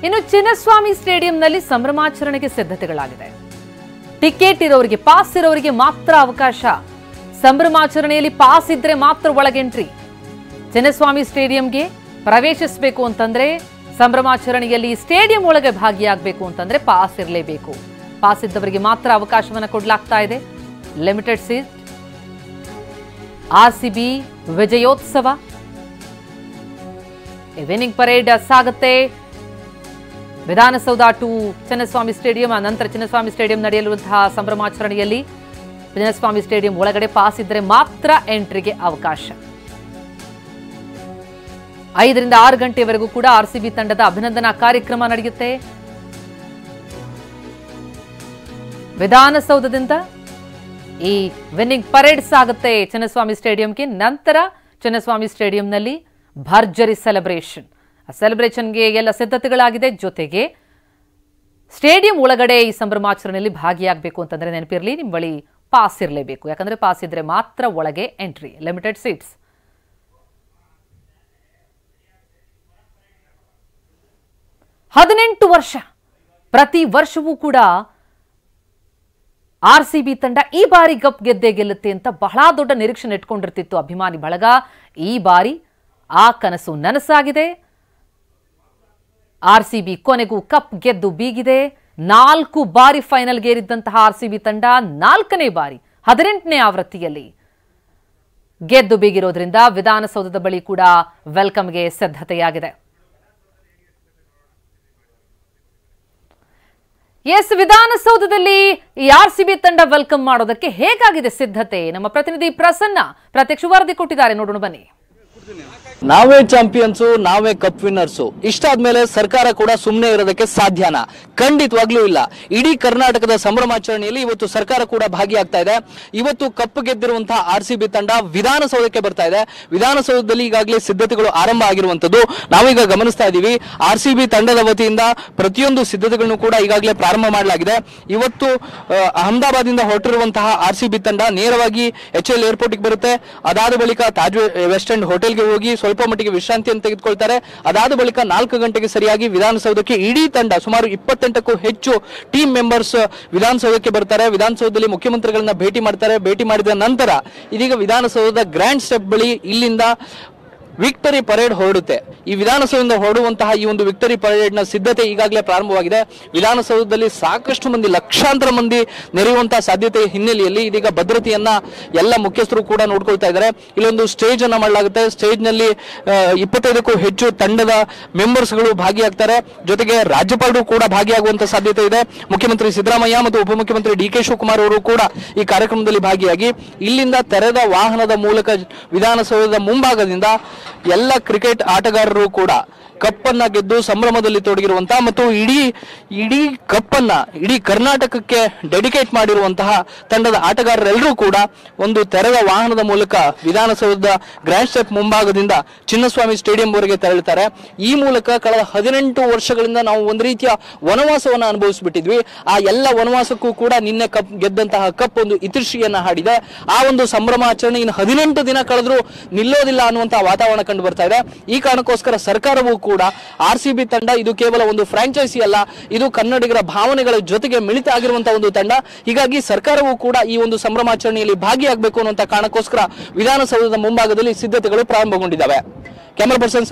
ಇನ್ನು ಚಿನ್ನಸ್ವಾಮಿ ಸ್ಟೇಡಿಯಂನಲ್ಲಿ ಸಂಭ್ರಮಾಚರಣೆಗೆ ಸಿದ್ಧತೆಗಳಾಗಿದೆ. ಟಿಕೆಟ್ ಇರೋರಿಗೆ, ಪಾಸ್ ಇರೋರಿಗೆ ಮಾತ್ರ ಅವಕಾಶ. ಸಂಭ್ರಮಾಚರಣೆಯಲ್ಲಿ ಪಾಸ್ ಇದ್ರೆ ಮಾತ್ರ ಒಳಗೆಂಟ್ರಿ. ಚಿನ್ನಸ್ವಾಮಿ ಸ್ಟೇಡಿಯಂಗೆ ಪ್ರವೇಶಿಸಬೇಕು ಅಂತಂದ್ರೆ, ಸಂಭ್ರಮಾಚರಣೆಯಲ್ಲಿ ಸ್ಟೇಡಿಯಂ ಒಳಗೆ ಭಾಗಿಯಾಗಬೇಕು ಅಂತಂದ್ರೆ ಪಾಸ್ ಇರಲೇಬೇಕು. ಪಾಸ್ ಇದ್ದವರಿಗೆ ಮಾತ್ರ ಅವಕಾಶವನ್ನು ಕೊಡಲಾಗ್ತಾ ಇದೆ. Limited seat. ಆರ್ಸಿಬಿ ವಿಜಯೋತ್ಸವ, ವಿನ್ನಿಂಗ್ ಪರೇಡ್ ಸಾಗುತ್ತೆ. ವಿಧಾನಸೌಧ ಟು ಚಿನ್ನಸ್ವಾಮಿ ಸ್ಟೇಡಿಯಂ, ನಂತರ ಚಿನ್ನಸ್ವಾಮಿ ಸ್ಟೇಡಿಯಂ ನಡೆಯಲಿರುವಂತಹ ಸಂಭ್ರಮಾಚರಣೆಯಲ್ಲಿ ಚಿನ್ನಸ್ವಾಮಿ ಸ್ಟೇಡಿಯಂ ಒಳಗಡೆ ಪಾಸ್ ಇದ್ರೆ ಮಾತ್ರ ಎಂಟ್ರಿಗೆ ಅವಕಾಶ. 5 ರಿಂದ 6 ಗಂಟೆವರೆಗೂ ಕೂಡ ಆರ್ಸಿಬಿ ತಂಡದ ಅಭಿನಂದನಾ ಕಾರ್ಯಕ್ರಮ ನಡೆಯುತ್ತೆ. ವಿಧಾನಸೌಧದಿಂದ ಈ ವಿನ್ನಿಂಗ್ ಪರೇಡ್ ಸಾಗುತ್ತೆ ಚಿನ್ನಸ್ವಾಮಿ ಸ್ಟೇಡಿಯಂಗೆ. ನಂತರ ಚಿನ್ನಸ್ವಾಮಿ ಸ್ಟೇಡಿಯಂನಲ್ಲಿ ಭರ್ಜರಿ ಸೆಲೆಬ್ರೇಷನ್. ಆ ಸೆಲೆಬ್ರೇಷನ್ಗೆ ಎಲ್ಲ ಸಿದ್ಧತೆಗಳಾಗಿದೆ. ಜೊತೆಗೆ ಸ್ಟೇಡಿಯಂ ಒಳಗಡೆ ಈ ಸಂಭ್ರಮಾಚರಣೆಯಲ್ಲಿ ಭಾಗಿಯಾಗಬೇಕು ಅಂತಂದ್ರೆ ನೆನಪಿರಲಿ, ನಿಮ್ಮ ಬಳಿ ಪಾಸ್ ಇರಲೇಬೇಕು. ಯಾಕಂದ್ರೆ ಪಾಸ್ ಇದ್ರೆ ಮಾತ್ರ ಒಳಗೆ ಎಂಟ್ರಿ. Limited seats. ಹದಿನೆಂಟು ವರ್ಷ, ಪ್ರತಿ ವರ್ಷವೂ ಕೂಡ ಆರ್ಸಿಬಿ ತಂಡ ಈ ಬಾರಿ ಕಪ್ ಗೆದ್ದೇ ಗೆಲ್ಲುತ್ತೆ ಅಂತ ಬಹಳ ದೊಡ್ಡ ನಿರೀಕ್ಷೆ ಇಟ್ಕೊಂಡಿರ್ತಿತ್ತು ಅಭಿಮಾನಿ ಬಳಗ. ಈ ಬಾರಿ ಆ ಕನಸು ನನಸಾಗಿದೆ. ಆರ್ಸಿಬಿ ಕೊನೆಗೂ ಕಪ್ ಗೆದ್ದು ಬೀಗಿದೆ. 4 ಬಾರಿ ಫೈನಲ್ಗೇರಿದ್ದಂತಹ ಆರ್ಸಿಬಿ ತಂಡ 4ನೇ ಬಾರಿ 18ನೇ ಆವೃತ್ತಿಯಲ್ಲಿ ಗೆದ್ದು ಬೀಗಿರೋದ್ರಿಂದ ವಿಧಾನಸೌಧದ ಬಳಿ ಕೂಡ ವೆಲ್ಕಮ್ಗೆ ಸಿದ್ಧತೆಯಾಗಿದೆ. ಎಸ್, ವಿಧಾನಸೌಧದಲ್ಲಿ ಈ ಆರ್ಸಿಬಿ ತಂಡ ವೆಲ್ಕಮ್ ಮಾಡೋದಕ್ಕೆ ಹೇಗಾಗಿದೆ ಸಿದ್ಧತೆ? ನಮ್ಮ ಪ್ರತಿನಿಧಿ ಪ್ರಸನ್ನ ಪ್ರತ್ಯಕ್ಷ ವರದಿ ಕೊಟ್ಟಿದ್ದಾರೆ, ನೋಡೋಣ ಬನ್ನಿ. ನಾವೇ ಚಾಂಪಿಯನ್ಸು, ನಾವೇ ಕಪ್ ವಿನ್ನರ್ಸು, ಇಷ್ಟಾದ್ಮೇಲೆ ಸರ್ಕಾರ ಕೂಡ ಸುಮ್ಮನೆ ಇರೋದಕ್ಕೆ ಸಾಧ್ಯನಾ? ಖಂಡಿತವಾಗ್ಲೂ ಇಲ್ಲ. ಇಡೀ ಕರ್ನಾಟಕದ ಸಂಭ್ರಮಾಚರಣೆಯಲ್ಲಿ ಇವತ್ತು ಸರ್ಕಾರ ಕೂಡ ಭಾಗಿಯಾಗ್ತಾ ಇದೆ. ಇವತ್ತು ಕಪ್ ಗೆದ್ದಿರುವಂತಹ ಆರ್ಸಿಬಿ ತಂಡ ವಿಧಾನಸೌಧಕ್ಕೆ ಬರ್ತಾ ಇದೆ. ವಿಧಾನಸೌಧದಲ್ಲಿ ಈಗಾಗಲೇ ಸಿದ್ಧತೆಗಳು ಆರಂಭ ಆಗಿರುವಂತದ್ದು ನಾವೀಗ ಗಮನಿಸ್ತಾ ಇದ್ದೀವಿ. ಆರ್ಸಿಬಿ ತಂಡದ ವತಿಯಿಂದ ಪ್ರತಿಯೊಂದು ಸಿದ್ಧತೆಗಳನ್ನು ಕೂಡ ಈಗಾಗಲೇ ಪ್ರಾರಂಭ ಮಾಡಲಾಗಿದೆ. ಇವತ್ತು ಅಹಮದಾಬಾದಿಂದ ಹೊರಟಿರುವಂತಹ ಆರ್ಸಿಬಿ ತಂಡ ನೇರವಾಗಿ HL ಏರ್ಪೋರ್ಟ್ಗೆ ಬರುತ್ತೆ. ಅದಾದ ಬಳಿಕ ತಾಜ್ ವೆಸ್ಟ್ ಎಂಡ್ ಹೋಟೆಲ್ಗೆ ಹೋಗಿ ಸ್ವಲ್ಪ ಮಟ್ಟಿಗೆ ವಿಶ್ರಾಂತಿಯನ್ನು ತೆಗೆದುಕೊಳ್ತಾರೆ. ಅದಾದ ಬಳಿಕ 4 ಗಂಟೆಗೆ ಸರಿಯಾಗಿ ವಿಧಾನಸೌಧಕ್ಕೆ ಇಡೀ ತಂಡ ಸುಮಾರು 28ಕ್ಕೂ ಹೆಚ್ಚು ಟೀಮ್ ಮೆಂಬರ್ಸ್ ವಿಧಾನಸೌಧಕ್ಕೆ ಬರ್ತಾರೆ. ವಿಧಾನಸೌಧದಲ್ಲಿ ಮುಖ್ಯಮಂತ್ರಿಗಳನ್ನ ಭೇಟಿ ಮಾಡ್ತಾರೆ. ಭೇಟಿ ಮಾಡಿದ ನಂತರ ಇದೀಗ ವಿಧಾನಸೌಧದ ಗ್ರ್ಯಾಂಡ್ ಸ್ಟೆಪ್ ಬಳಿ ಇಲ್ಲಿಂದ ವಿಕ್ಟರಿ ಪರೇಡ್ ಹೊರಡುತ್ತೆ. ಈ ವಿಧಾನಸೌಧದಿಂದ ಹೊರಡುವಂತಹ ಈ ಒಂದು ವಿಕ್ಟರಿ ಪರೇಡ್ ನ ಸಿದ್ಧತೆ ಈಗಾಗಲೇ ಪ್ರಾರಂಭವಾಗಿದೆ. ವಿಧಾನಸೌಧದಲ್ಲಿ ಸಾಕಷ್ಟು ಮಂದಿ, ಲಕ್ಷಾಂತರ ಮಂದಿ ನೆರೆಯುವಂತಹ ಸಾಧ್ಯತೆ ಹಿನ್ನೆಲೆಯಲ್ಲಿ ಇದೀಗ ಭದ್ರತೆಯನ್ನ ಎಲ್ಲ ಮುಖ್ಯಸ್ಥರು ಕೂಡ ನೋಡ್ಕೊಳ್ತಾ ಇದ್ದಾರೆ. ಇಲ್ಲೊಂದು ಸ್ಟೇಜ್ ಅನ್ನ ಮಾಡಲಾಗುತ್ತೆ. ಸ್ಟೇಜ್ ನಲ್ಲಿ 25ಕ್ಕೂ ಹೆಚ್ಚು ತಂಡದ ಮೆಂಬರ್ಸ್ ಗಳು ಭಾಗಿಯಾಗ್ತಾರೆ. ಜೊತೆಗೆ ರಾಜ್ಯಪಾಲರು ಕೂಡ ಭಾಗಿಯಾಗುವಂತಹ ಸಾಧ್ಯತೆ ಇದೆ. ಮುಖ್ಯಮಂತ್ರಿ ಸಿದ್ದರಾಮಯ್ಯ ಮತ್ತು ಉಪಮುಖ್ಯಮಂತ್ರಿ DK ಶಿವಕುಮಾರ್ ಅವರು ಕೂಡ ಈ ಕಾರ್ಯಕ್ರಮದಲ್ಲಿ ಭಾಗಿಯಾಗಿ ಇಲ್ಲಿಂದ ತೆರೆದ ವಾಹನದ ಮೂಲಕ ವಿಧಾನಸೌಧದ ಮುಂಭಾಗದಿಂದ ಎಲ್ಲ ಕ್ರಿಕೆಟ್ ಆಟಗಾರರು ಕೂಡ ಕಪ್ಪನ್ನ ಗೆದ್ದು ಸಂಭ್ರಮದಲ್ಲಿ ತೊಡಗಿರುವಂತಹ ಮತ್ತು ಇಡೀ ಕಪ್ಪನ್ನ ಇಡೀ ಕರ್ನಾಟಕಕ್ಕೆ ಡೆಡಿಕೇಟ್ ಮಾಡಿರುವಂತಹ ತಂಡದ ಆಟಗಾರರೆಲ್ಲರೂ ಕೂಡ ಒಂದು ತೆರೆದ ವಾಹನದ ಮೂಲಕ ವಿಧಾನಸೌಧದ ಗ್ರ್ಯಾಂಡ್ ಸ್ಟೆಪ್ ಮುಂಭಾಗದಿಂದ ಚಿನ್ನಸ್ವಾಮಿ ಸ್ಟೇಡಿಯಂ ವರೆಗೆ ತೆರಳುತ್ತಾರೆ. ಈ ಮೂಲಕ ಕಳೆದ 18 ವರ್ಷಗಳಿಂದ ನಾವು ಒಂದು ರೀತಿಯ ವನವಾಸವನ್ನು ಅನುಭವಿಸ್ಬಿಟ್ಟಿದ್ವಿ. ಆ ಎಲ್ಲ ವನವಾಸಕ್ಕೂ ಕೂಡ ನಿನ್ನೆ ಕಪ್ ಗೆದ್ದಂತಹ ಕಪ್ ಒಂದು ಇತಿಶ್ರೀಯನ್ನ ಹಾಡಿದೆ. ಆ ಒಂದು ಸಂಭ್ರಮಾಚರಣೆ ಇನ್ನು 18 ದಿನ ಕಳೆದ್ರೂ ನಿಲ್ಲೋದಿಲ್ಲ ಅನ್ನುವಂತಹ ವಾತಾವರಣ ಕಂಡು ಬರ್ತಾ ಇದೆ. ಈ ಕಾರಣಕ್ಕೋಸ್ಕರ ಸರ್ಕಾರವೂ ಕೂಡ ಆರ್ಸಿಬಿ ತಂಡ ಇದು ಕೇವಲ ಒಂದು ಫ್ರಾಂಚೈಸಿ ಅಲ್ಲ, ಇದು ಕನ್ನಡಿಗರ ಭಾವನೆಗಳ ಜೊತೆಗೆ ಮಿಳಿತ ಆಗಿರುವಂತಹ ಒಂದು ತಂಡ. ಹೀಗಾಗಿ ಸರ್ಕಾರವೂ ಕೂಡ ಈ ಒಂದು ಸಂಭ್ರಮಾಚರಣೆಯಲ್ಲಿ ಭಾಗಿಯಾಗಬೇಕು ಅನ್ನುವಂತ ಕಾರಣಕ್ಕೋಸ್ಕರ ವಿಧಾನಸೌಧದ ಮುಂಭಾಗದಲ್ಲಿ ಸಿದ್ಧತೆಗಳು ಪ್ರಾರಂಭಗೊಂಡಿದ್ದಾವೆ. Camera person